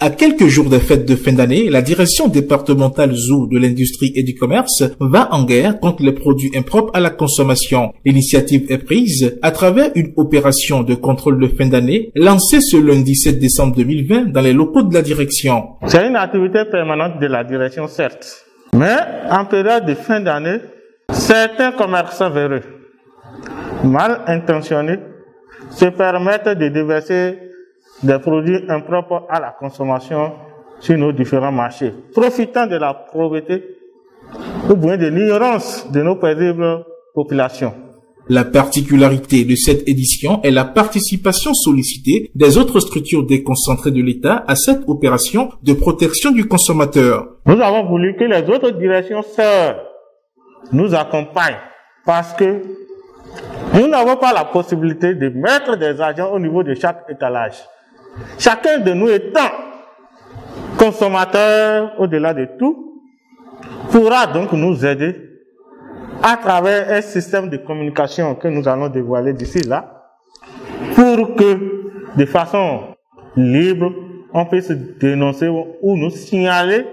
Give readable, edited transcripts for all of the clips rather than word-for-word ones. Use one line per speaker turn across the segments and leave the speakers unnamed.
À quelques jours des fêtes de fin d'année, la direction départementale ZOO de l'industrie et du commerce va en guerre contre les produits impropres à la consommation. L'initiative est prise à travers une opération de contrôle de fin d'année lancée ce lundi 7 décembre 2020 dans les locaux de la direction.
C'est une activité permanente de la direction, certes. Mais en période de fin d'année, certains commerçants véreux, mal intentionnés, se permettent de déverser des produits impropres à la consommation sur nos différents marchés, profitant de la pauvreté ou bien de l'ignorance de nos paisibles populations.
La particularité de cette édition est la participation sollicitée des autres structures déconcentrées de l'État à cette opération de protection du consommateur.
Nous avons voulu que les autres directions sœurs nous accompagnent parce que nous n'avons pas la possibilité de mettre des agents au niveau de chaque étalage. Chacun de nous étant consommateur au-delà de tout, pourra donc nous aider à travers un système de communication que nous allons dévoiler d'ici là, pour que de façon libre, on puisse dénoncer ou nous signaler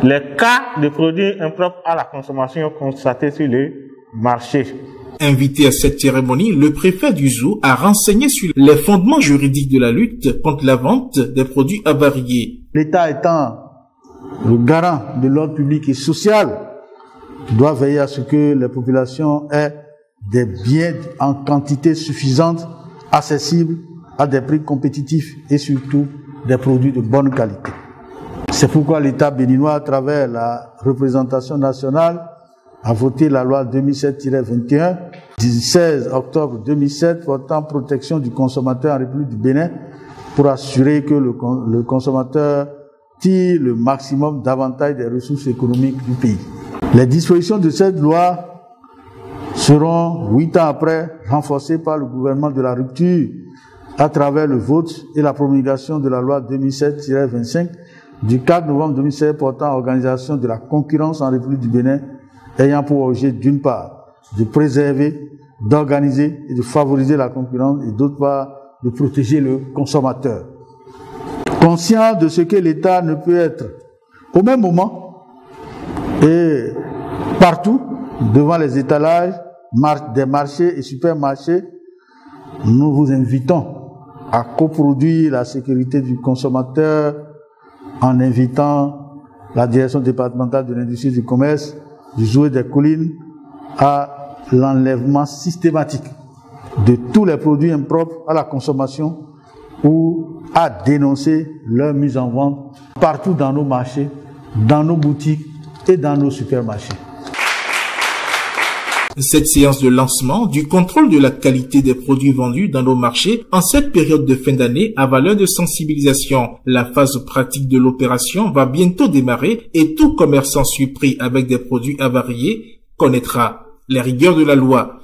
les cas de produits impropres à la consommation constatés sur les marchés.
Invité à cette cérémonie, le préfet du ZOO a renseigné sur les fondements juridiques de la lutte contre la vente des produits avariés.
L'État étant le garant de l'ordre public et social, doit veiller à ce que les populations aient des biens en quantité suffisante, accessibles à des prix compétitifs et surtout des produits de bonne qualité. C'est pourquoi l'État béninois, à travers la représentation nationale, a voté la loi 2007-21 du 16 octobre 2007 portant protection du consommateur en République du Bénin pour assurer que le consommateur tire le maximum d'avantages des ressources économiques du pays. Les dispositions de cette loi seront 8 ans après renforcées par le gouvernement de la rupture à travers le vote et la promulgation de la loi 2007-25 du 4 novembre 2007 portant organisation de la concurrence en République du Bénin, ayant pour objet d'une part de préserver, d'organiser et de favoriser la concurrence et d'autre part de protéger le consommateur. Conscient de ce que l'État ne peut être au même moment et partout devant les étalages des marchés et supermarchés, nous vous invitons à coproduire la sécurité du consommateur en invitant la direction départementale de l'industrie et du commerce du ZOO des collines à l'enlèvement systématique de tous les produits impropres à la consommation ou à dénoncer leur mise en vente partout dans nos marchés, dans nos boutiques et dans nos supermarchés.
Cette séance de lancement du contrôle de la qualité des produits vendus dans nos marchés en cette période de fin d'année a valeur de sensibilisation. La phase pratique de l'opération va bientôt démarrer et tout commerçant surpris avec des produits avariés connaîtra les rigueurs de la loi.